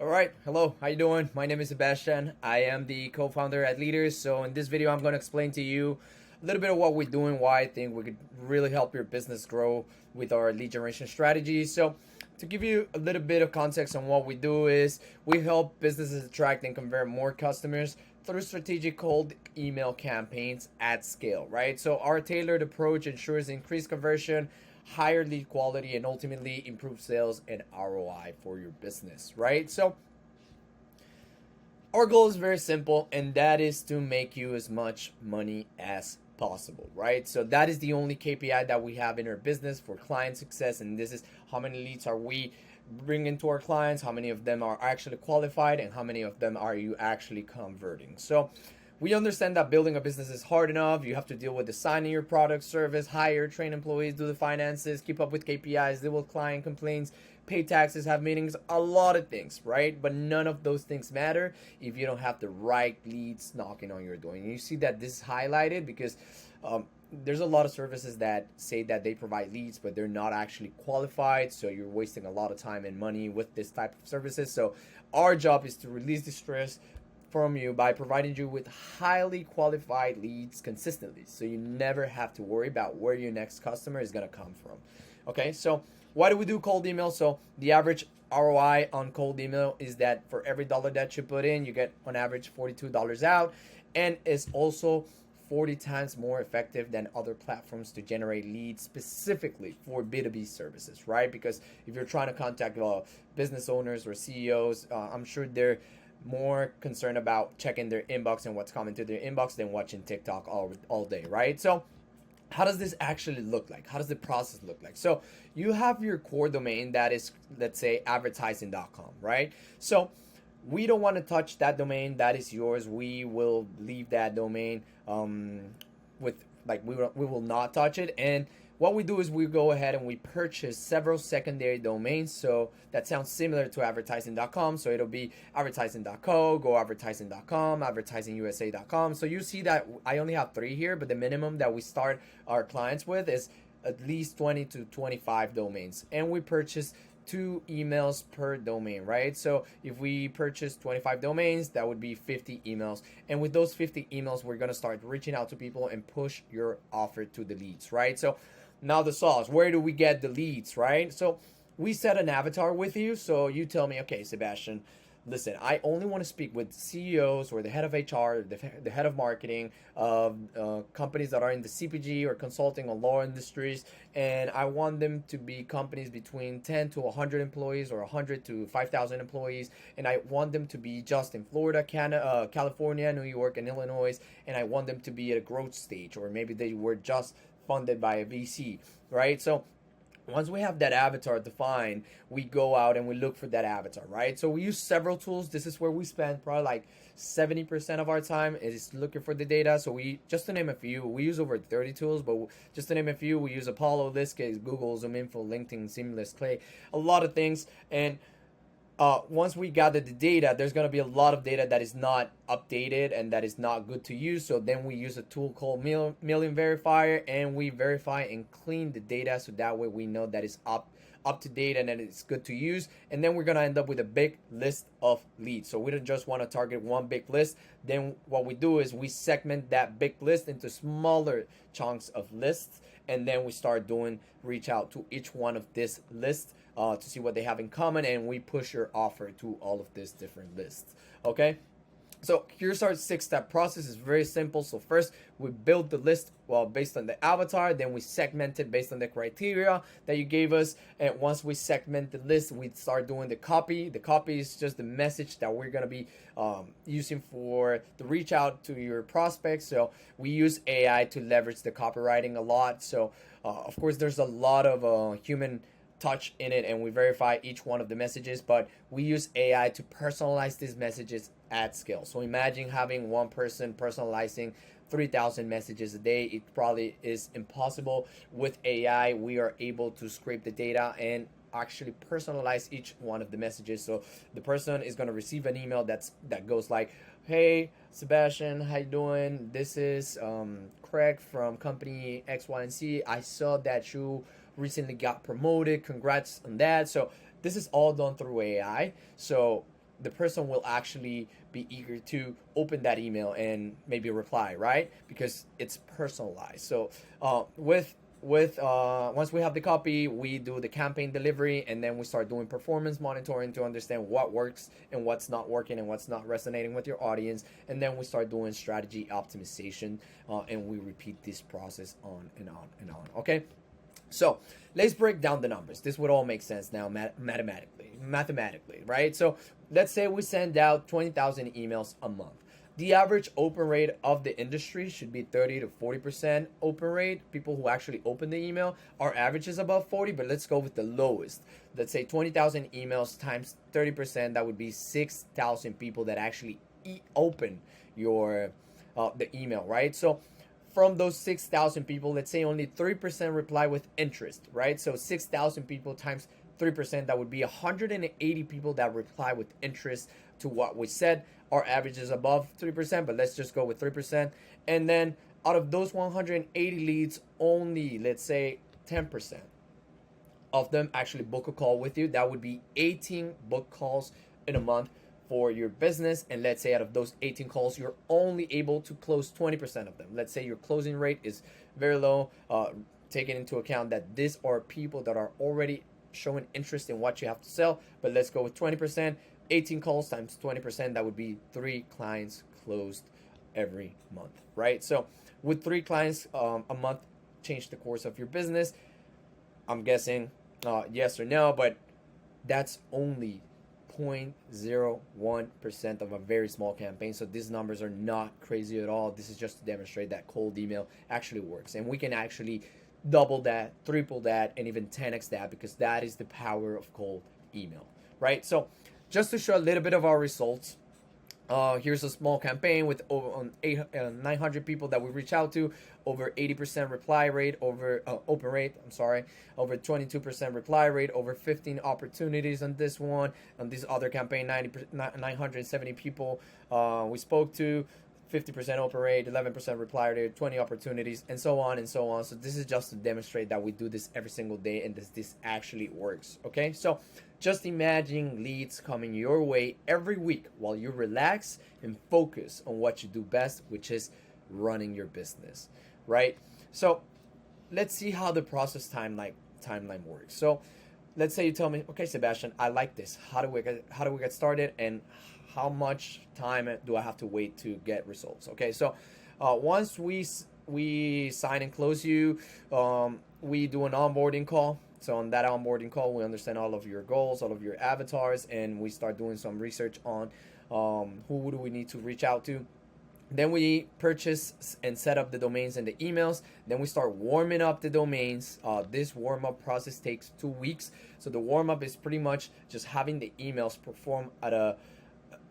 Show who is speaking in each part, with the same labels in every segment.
Speaker 1: All right, hello, how you doing? My name is Sebastian. I am the co-founder at Leaders. So in this video, I'm going to explain to you a little bit of what we're doing, why I think we could really help your business grow with our lead generation strategy. So to give you a little bit of context on what we do is we help businesses attract and convert more customers through strategic cold email campaigns at scale, right? So our tailored approach ensures increased conversion, higher lead quality, and ultimately improve sales and ROI for your business, right? So our goal is very simple, and that is to make you as much money as possible, right? So that is the only KPI that we have in our business for client success, and this is how many leads are we bringing to our clients, how many of them are actually qualified, and how many of them are you actually converting. So we understand that building a business is hard enough. You have to deal with designing your product, service, hire, train employees, do the finances, keep up with KPIs, deal with client complaints, pay taxes, have meetings, a lot of things, right? But none of those things matter if you don't have the right leads knocking on your door. And you see that this is highlighted because there's a lot of services that say that they provide leads, but they're not actually qualified. So you're wasting a lot of time and money with this type of services. So our job is to release the stress from you by providing you with highly qualified leads consistently, so you never have to worry about where your next customer is going to come from. Okay, so why do we do cold email? So the average ROI on cold email is that for every dollar that you put in, you get on average $42 out, and it's also 40 times more effective than other platforms to generate leads specifically for B2B services, right? Because if you're trying to contact business owners or CEOs, I'm sure they're more concerned about checking their inbox and what's coming to their inbox than watching TikTok all day, right? So how does this actually look like? How does the process look like? So you have your core domain that is, let's say, advertising.com, right? So we don't want to touch that domain. That is yours. We will leave that domain with like we will not touch it. And what we do is we go ahead and we purchase several secondary domains. So that sounds similar to advertising.com. So it'll be advertising.co, goadvertising.com, advertisingusa.com. So you see that I only have 3 here, but the minimum that we start our clients with is at least 20 to 25 domains. And we purchase 2 emails per domain, right? So if we purchase 25 domains, that would be 50 emails. And with those 50 emails, we're going to start reaching out to people and push your offer to the leads, right? So now the sauce, where do we get the leads, right? So we set an avatar with you. So you tell me, okay, Sebastian, listen, I only want to speak with CEOs or the head of HR, the head of marketing of companies that are in the CPG or consulting or law industries, and I want them to be companies between 10 to 100 employees or 100 to 5,000 employees, and I want them to be just in Florida, Canada, California, New York, and Illinois, and I want them to be at a growth stage, or maybe they were just funded by a VC, right? So once we have that avatar defined, we go out and we look for that avatar, right? So we use several tools. This is where we spend probably like 70% of our time is looking for the data. So we, just to name a few, we use over 30 tools, but just to name a few, we use Apollo, Listcase, Google, ZoomInfo, LinkedIn, Seamless, Clay, a lot of things. And once we gather the data, there's going to be a lot of data that is not updated and that is not good to use. So then we use a tool called Million Verifier, and we verify and clean the data so that way we know that it's up to date and that it's good to use. And then we're going to end up with a big list of leads. So we don't just want to target one big list. Then what we do is we segment that big list into smaller chunks of lists, and then we start doing reach out to each one of this lists to see what they have in common, and we push your offer to all of these different lists. Okay, so here's our 6-step process. It's very simple. So first we build the list based on the avatar, then we segment it based on the criteria that you gave us, and once we segment the list, we start doing the copy. The copy is just the message that we're going to be using for the reach out to your prospects. So we use AI to leverage the copywriting a lot. So of course there's a lot of human touch in it, and we verify each one of the messages, but we use AI to personalize these messages at scale. So imagine having one person personalizing 3,000 messages a day. It probably is impossible. With AI, we are able to scrape the data and actually personalize each one of the messages. So the person is going to receive an email that goes like, hey Sebastian, how you doing? This is Craig from company X, Y, and Z. I saw that you recently got promoted. Congrats on that. So this is all done through AI. So the person will actually be eager to open that email and maybe reply, right? Because it's personalized. So once we have the copy, we do the campaign delivery, and then we start doing performance monitoring to understand what works and what's not working and what's not resonating with your audience, and then we start doing strategy optimization, and we repeat this process on and on and on. Okay, so let's break down the numbers. This would all make sense now mathematically, right? So let's say we send out 20,000 emails a month. The average open rate of the industry should be 30 to 40% open rate. People who actually open the email, our average is above 40, but let's go with the lowest. Let's say 20,000 emails times 30%, that would be 6,000 people that actually open your the email, right? So from those 6,000 people, let's say only 3% reply with interest, right? So 6,000 people times 3%, that would be 180 people that reply with interest to what we said. Our average is above 3%, but let's just go with 3%. And then out of those 180 leads, only, let's say, 10% of them actually book a call with you. That would be 18 book calls in a month for your business. And let's say out of those 18 calls, you're only able to close 20% of them. Let's say your closing rate is very low, taking into account that these are people that are already showing interest in what you have to sell. But let's go with 20%. 18 calls times 20%, that would be 3 clients closed every month, right? So with 3 clients a month, change the course of your business? I'm guessing yes or no, but that's only 0.01% of a very small campaign. So these numbers are not crazy at all. This is just to demonstrate that cold email actually works, and we can actually double that, triple that, and even 10x that, because that is the power of cold email, right? So just to show a little bit of our results, here's a small campaign with over 900 people that we reach out to, over 80% reply rate, over open rate, I'm sorry, over 22% reply rate, over 15 opportunities on this one. On this other campaign, 970 people we spoke to, 50% open rate, 11% reply rate, 20 opportunities, and so on and so on. So this is just to demonstrate that we do this every single day, and this actually works, okay? So just imagine leads coming your way every week while you relax and focus on what you do best, which is running your business, right? So let's see how the process timeline works. So let's say you tell me, okay, Sebastian, I like this. How do we get started, and how much time do I have to wait to get results? Okay, so once we sign and close you, we do an onboarding call. So on that onboarding call, we understand all of your goals, all of your avatars, and we start doing some research on who do we need to reach out to. Then we purchase and set up the domains and the emails. Then we start warming up the domains. This warm-up process takes 2 weeks. So the warm-up is pretty much just having the emails perform at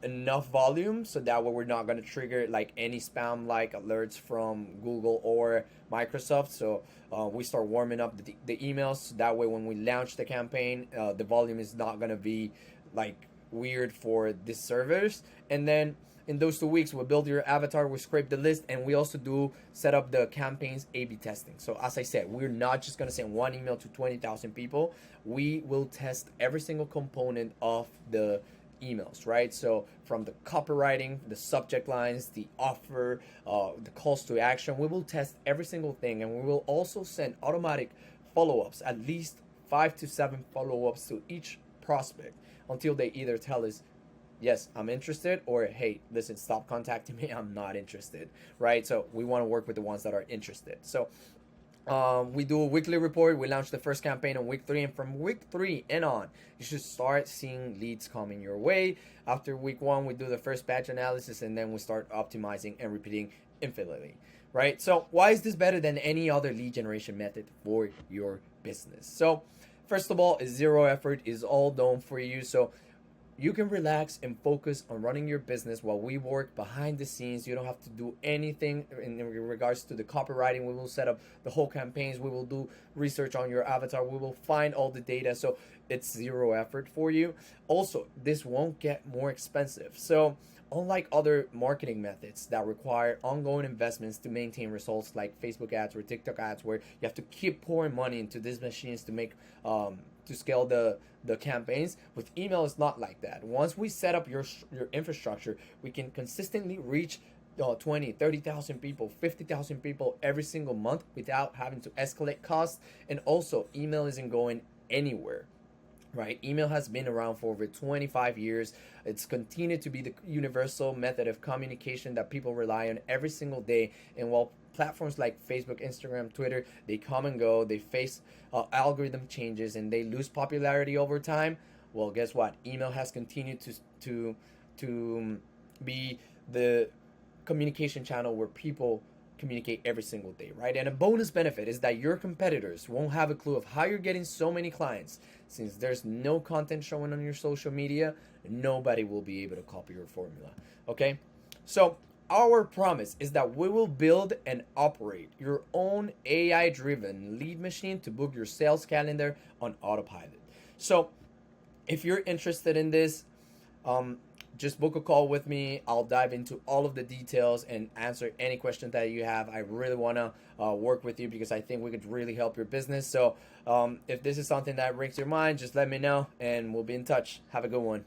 Speaker 1: enough volume, so that way we're not going to trigger like any spam like alerts from Google or Microsoft. So we start warming up the emails, so that way when we launch the campaign, the volume is not going to be like weird for the servers. And then in those 2 weeks, we build your avatar, we scrape the list, and we also do set up the campaigns A/B testing. So as I said, we're not just gonna send one email to 20,000 people. We will test every single component of the emails, right? So from the copywriting, the subject lines, the offer, the calls to action, we will test every single thing, and we will also send automatic follow-ups, at least 5 to 7 follow-ups to each prospect until they either tell us, yes, I'm interested, or hey, listen, stop contacting me, I'm not interested, right? So we want to work with the ones that are interested. So we do a weekly report. We launched the first campaign on week 3, and from week 3 and on, you should start seeing leads coming your way. After week 1, we do the first batch analysis, and then we start optimizing and repeating infinitely, right? So why is this better than any other lead generation method for your business? So first of all, is zero effort, is all done for you. So you can relax and focus on running your business while we work behind the scenes. You don't have to do anything in regards to the copywriting. We will set up the whole campaigns. We will do research on your avatar. We will find all the data. So it's zero effort for you. Also, this won't get more expensive. So unlike other marketing methods that require ongoing investments to maintain results, like Facebook ads or TikTok ads, where you have to keep pouring money into these machines to make to scale the campaigns. With email, it's not like that. Once we set up your infrastructure, we can consistently reach 20, 30,000 people, 50,000 people every single month without having to escalate costs. And also, email isn't going anywhere, right? Email has been around for over 25 years. It's continued to be the universal method of communication that people rely on every single day. And while platforms like Facebook, Instagram, Twitter, they come and go, they face algorithm changes, and they lose popularity over time, well, guess what? Email has continued to be the communication channel where people communicate every single day, right? And a bonus benefit is that your competitors won't have a clue of how you're getting so many clients. Since there's no content showing on your social media, nobody will be able to copy your formula, okay? So our promise is that we will build and operate your own AI-driven lead machine to book your sales calendar on autopilot. So if you're interested in this, just book a call with me. I'll dive into all of the details and answer any questions that you have. I really want to work with you because I think we could really help your business. So if this is something that breaks your mind, just let me know and we'll be in touch. Have a good one.